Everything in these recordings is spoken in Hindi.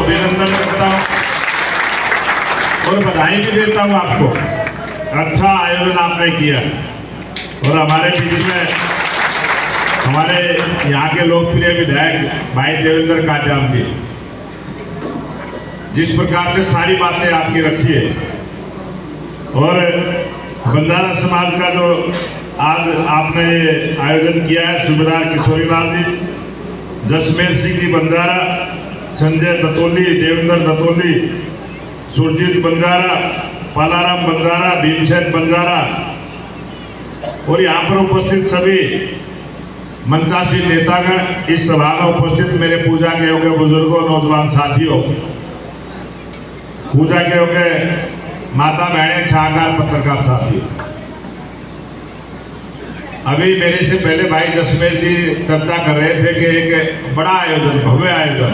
अभिनंदन करता हूँ और बधाई भी देता हूँ आपको। अच्छा आयोजन आपने किया और हमारे बीच में हमारे यहाँ के लोकप्रिय विधायक भाई देवेंद्र काजाम जी, जिस प्रकार से सारी बातें आपकी रखी है और बंजारा समाज का जो आज आपने आयोजन किया है, सूबेदार किशोरीलाल जी, जसमेर सिंह जी बंजारा, संजय दतोली, देवेंद्र दतोली, सुरजीत बंजारा, पालाराम बंजारा, भीमसेन बंजारा और यहाँ पर उपस्थित सभी मंचासीन नेतागण, इस सभा में उपस्थित मेरे पूजा के योग्य बुजुर्गों, नौजवान साथियों, पूजा के योग्य माता बहनें, छायाकार पत्रकार साथियों, अभी मेरे से पहले भाई जसमेर जी चर्चा कर रहे थे कि एक बड़ा आयोजन, भव्य आयोजन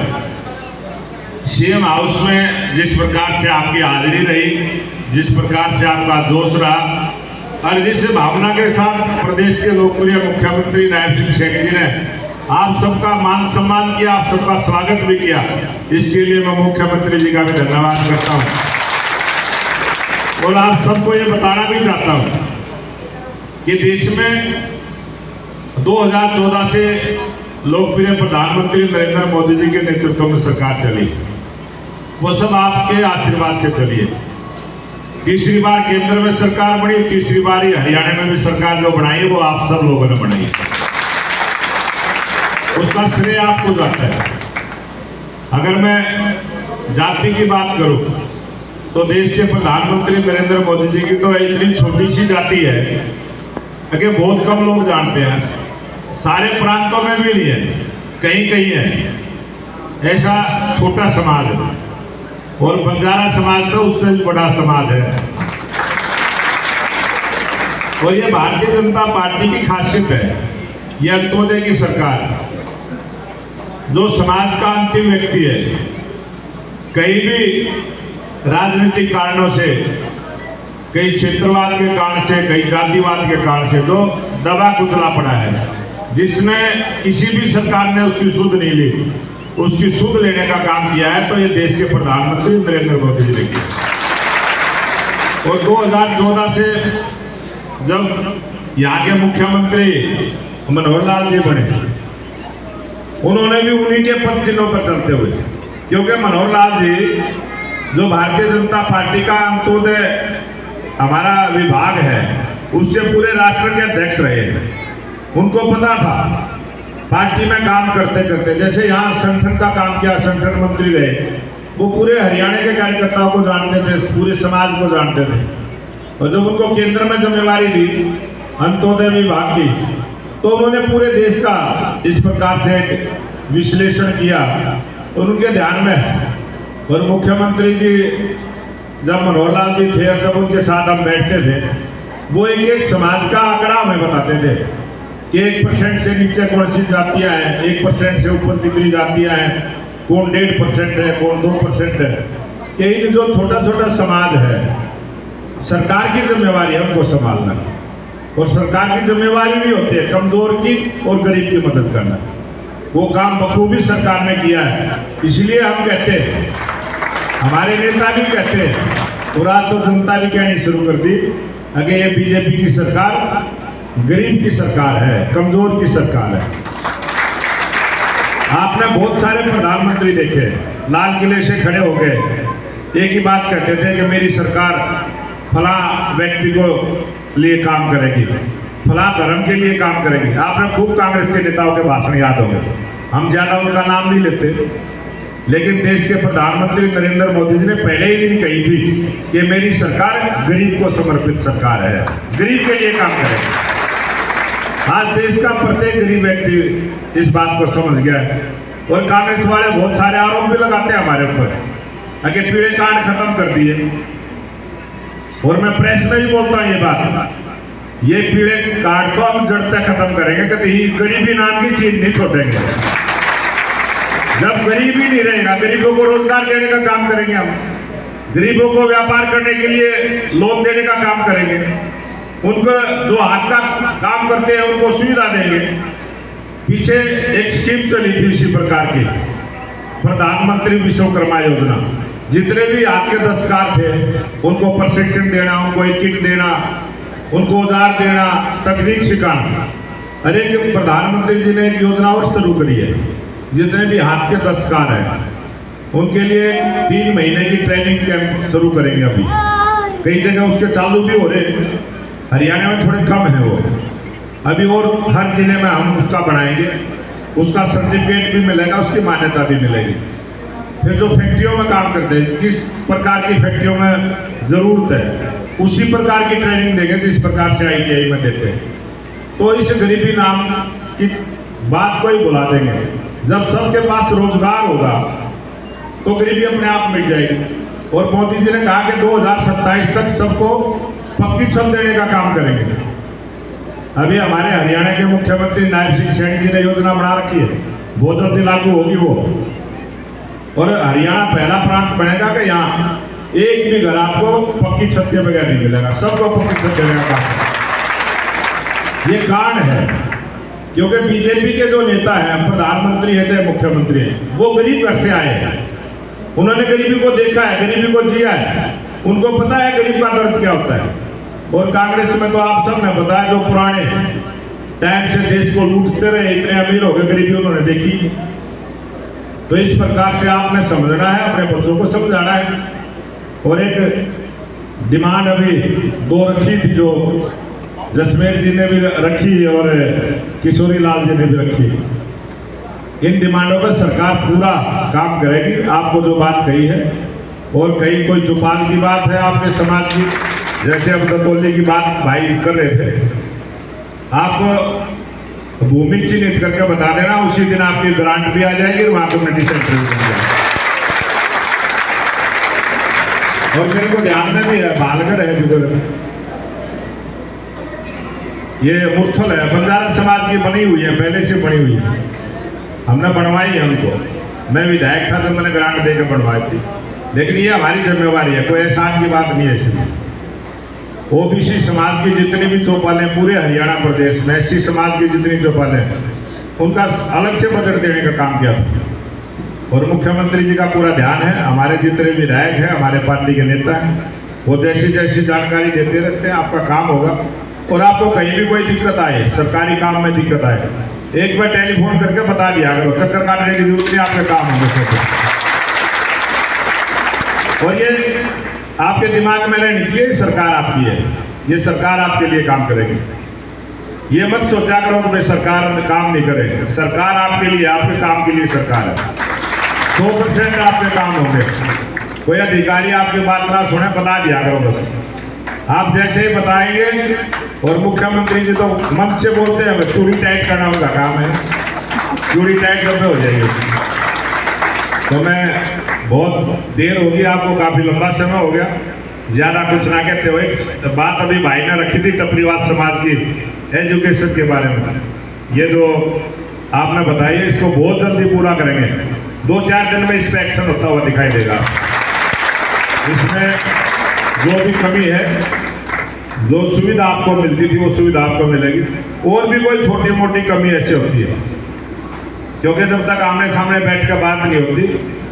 सीएम हाउस में जिस प्रकार से आपकी हाजिरी रही, जिस प्रकार से आपका जोश रहा और जिस भावना के साथ प्रदेश के लोकप्रिय मुख्यमंत्री नायब सिंह सैनी जी ने आप सबका मान सम्मान किया, आप सबका स्वागत भी किया, इसके लिए मैं मुख्यमंत्री जी का भी धन्यवाद करता हूँ। और आप सबको ये बताना भी चाहता हूँ कि देश में 2014 से लोकप्रिय प्रधानमंत्री नरेंद्र मोदी जी के नेतृत्व में सरकार चली, वो सब आपके आशीर्वाद से चली है। तीसरी बार केंद्र में सरकार बनी, तीसरी बार ही हरियाणा में भी सरकार जो बनाई है वो आप सब लोगों ने बनाई है, उसका श्रेय आपको जाता है। अगर मैं जाति की बात करूं तो देश के प्रधानमंत्री नरेंद्र मोदी जी की तो इतनी छोटी सी जाति है कि बहुत कम लोग जानते हैं, सारे प्रांतों में भी नहीं है, कहीं कहीं है। ऐसा छोटा समाज है और बंजारा समाज तो उससे भी बड़ा समाज है। और ये भारतीय जनता पार्टी की खासियत है, ये अंत्योदय की सरकार, जो समाज का अंतिम व्यक्ति है, कहीं भी राजनीतिक कारणों से, कहीं क्षेत्रवाद के कारण से, कहीं जातिवाद के कारण से जो दबा कुचला पड़ा है, जिसने किसी भी सरकार ने उसकी सुध नहीं ली, उसकी सुध लेने का काम किया है, तो ये देश के प्रधानमंत्री नरेंद्र मोदी जी ने किया। और 2014 से जब यहाँ के मुख्यमंत्री मनोहर लाल जी बने, उन्होंने भी उन्हीं के पद चिन्हों पर चलते हुए, क्योंकि मनोहर लाल जी जो भारतीय जनता पार्टी का अंत्योदय हमारा विभाग है, उससे पूरे राष्ट्र के अध्यक्ष रहे, उनको पता था पार्टी में काम करते करते, जैसे यहाँ संगठन का काम किया, संगठन मंत्री रहे, वो पूरे हरियाणा के कार्यकर्ताओं को जानते थे, पूरे समाज को जानते थे। और जब उनको केंद्र में जिम्मेवारी दी अंत्योदय विभाग की, तो उन्होंने पूरे देश का इस प्रकार से विश्लेषण किया और उनके ध्यान में। और मुख्यमंत्री जी जब मनोहर लाल जी थे, जब उनके साथ हम बैठते थे, वो एक समाज का आंकड़ा हमें बताते थे कि 1% से नीचे कौन सी जातियां हैं, 1% से ऊपर कितनी जातियां हैं, कौन 1.5% है, कौन 2% है। यही जो छोटा छोटा समाज है, सरकार की जिम्मेवारी है उनको संभालना, और सरकार की जिम्मेवारी भी होती है कमजोर की और गरीब की मदद करना। वो काम बखूबी सरकार ने किया है, इसलिए हम कहते हैं, हमारे नेता भी कहते हैं और आज तो जनता भी कहनी शुरू कर दी कि ये बीजेपी की सरकार गरीब की सरकार है, कमजोर की सरकार है। आपने बहुत सारे प्रधानमंत्री देखे, लाल किले से खड़े हो गए, एक ही बात कहते थे कि मेरी सरकार फला व्यक्ति को लिए काम करेगी, फला धर्म के लिए काम करेगी। आपने खूब कांग्रेस के नेताओं के भाषण याद होंगे, हम ज्यादा उनका नाम नहीं लेते, लेकिन देश के प्रधानमंत्री नरेंद्र मोदी जी ने पहले ही दिन कही थी कि मेरी सरकार गरीब को समर्पित सरकार है, गरीब के लिए काम करेगी। आज देश का प्रत्येक गरीब व्यक्ति इस बात को समझ गया है। और कांग्रेस वाले बहुत सारे आरोप भी लगाते हैं हमारे ऊपर कि पीड़े कार्ड खत्म कर दिए, और मैं प्रेस में भी बोलता हूँ ये बात, ये पीड़े कार्ड को हम जड़ तक खत्म करेंगे, कभी गरीबी नाम की चीज नहीं छोड़ेंगे। जब गरीबी नहीं रहेगा, गरीबों को रोजगार देने का काम करेंगे, हम गरीबों को व्यापार करने के लिए लोन देने का काम करेंगे, उनको जो हाथ का काम करते हैं उनको सुविधा देंगे। पीछे एक स्कीम चली थी इसी प्रकार की प्रधानमंत्री विश्वकर्मा योजना, जितने भी हाथ के दस्तकार थे उनको प्रशिक्षण देना, उनको एक किट देना, उनको औजार देना, तकनीक सिखाना। अरे कि प्रधानमंत्री जी ने एक योजना और शुरू करी है, जितने भी हाथ के दस्तकार हैं उनके लिए 3 महीने की ट्रेनिंग कैंप शुरू करेंगे। अभी कई जगह उसके चालू भी हो रहे हैं, हरियाणा में थोड़े कम है वो, अभी और हर जिले में हम उसका बनाएंगे, उसका सर्टिफिकेट भी मिलेगा, उसकी मान्यता भी मिलेगी। फिर जो फैक्ट्रियों में काम करते हैं, किस प्रकार की फैक्ट्रियों में जरूरत है उसी प्रकार की ट्रेनिंग देंगे जिस प्रकार से ITI में देते हैं। तो इस गरीबी नाम की बात को ही बुला देंगे। जब सबके पास रोजगार होगा तो गरीबी अपने आप मिट जाएगी। और मोदी जी ने कहा कि 2027 तक सबको पक्की छत देने का काम करेंगे। अभी हमारे हरियाणा के मुख्यमंत्री नायब सिंह सैनी जी ने योजना बना रखी है, बहुत जल्दी लागू होगी वो। और हरियाणा पहला प्रांत बनेगा कि यहाँ एक भी घर आपको पक्की छत के बगैर नहीं मिलेगा, सबको पक्की छत देने का काम। ये कारण है क्योंकि बीजेपी के जो नेता हैं, प्रधानमंत्री है चाहे मुख्यमंत्री है, वो गरीब घर से आए हैं। उन्होंने गरीबी को देखा है, गरीबी को जिया है, उनको पता है गरीब का दर्द क्या होता है। और कांग्रेस में तो आप सब ने बताया, जो पुराने टाइम से देश को लूटते रहे, इतने अमीर हो गए, गरीबी उन्होंने देखी। तो इस प्रकार से आपने समझना है, अपने बच्चों को समझाना है। और एक डिमांड अभी 2 रखी थी, जो जसमेर जी ने भी रखी और किशोरी लाल जी ने भी रखी। इन डिमांडों पर सरकार पूरा काम करेगी, आपको जो बात कही है। और कहीं कोई जुपाल की बात है आपके समाज की, जैसे अब दतौली की बात भाई कर रहे थे, आप भूमि चिन्हित करके बता देना, उसी दिन आपकी ग्रांट भी आ जाएगी और वहां कम्युनिटी सेंटर भी बन जाएगा। और मेरे को ध्यान में भी है, बालगर है जुगल, ये मुरथल है, बंजारा समाज की बनी हुई है, पहले से बनी हुई है, हमने बनवाई है उनको। मैं विधायक था तो मैंने ग्रांट देकर बनवाई थी। लेकिन ये हमारी जिम्मेवारी है, कोई एहसान की बात नहीं है। इसमें OBC समाज की जितनी भी चौपालें पूरे हरियाणा प्रदेश में, SC समाज की जितनी चौपालें, उनका अलग से बजट देने का काम किया था। और मुख्यमंत्री जी का पूरा ध्यान है, हमारे जितने विधायक हैं, हमारे पार्टी के नेता हैं, वो जैसी जैसी जानकारी देते रहते हैं, आपका काम होगा। और आपको कहीं भी कोई दिक्कत आए, सरकारी काम में दिक्कत आए, एक बार टेलीफोन करके बता दिया करो, चक्कर काटने की जरूरत नहीं, आपके काम होंगे। और ये आपके दिमाग में रहनी चाहिए, सरकार आपकी है, ये सरकार आपके लिए काम करेगी। ये मत सोचा करो कि सरकार काम नहीं करेगी, सरकार आपके लिए, आपके काम के लिए सरकार है। 100% आपके काम होंगे। कोई अधिकारी आपकी बात ना सुने, बता दिया करो बस, आप जैसे ही बताएंगे। और मुख्यमंत्री जी तो मन से बोलते हैं, चूड़ी टाइट करना उनका काम है, चूड़ी टाइट कब हो जाएगी। तो मैं बहुत देर होगी, आपको काफी लंबा समय हो गया, ज्यादा कुछ ना कहते हो। एक बात अभी भाई ने रखी थी टपरीवाद समाज की एजुकेशन के बारे में, ये जो आपने बताई है, इसको बहुत जल्दी पूरा करेंगे। 2-4 दिन में इस पर एक्शन होता हुआ दिखाई देगा। इसमें जो भी कमी है, जो सुविधा आपको मिलती थी, वो सुविधा आपको मिलेगी। और भी कोई छोटी मोटी कमी ऐसी होती है, क्योंकि जब तक आमने सामने बैठ कर बात नहीं होती,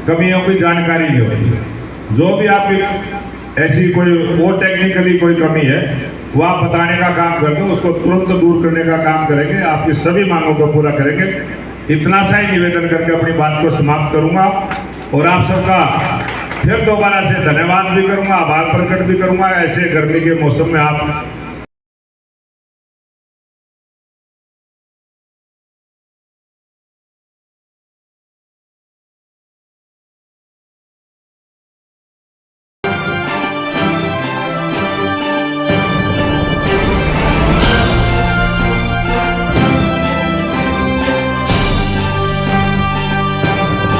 कमियों की जानकारी नहीं होती। जो भी आपकी ऐसी कोई और टेक्निकली कोई कमी है, वो आप बताने का काम करके उसको तुरंत दूर करने का काम करेंगे, आपकी सभी मांगों को पूरा करेंगे। इतना सा ही निवेदन करके अपनी बात को समाप्त करूंगा। और आप सबका फिर दोबारा से धन्यवाद भी करूंगा, आभार प्रकट भी करूंगा। ऐसे गर्मी के मौसम में आप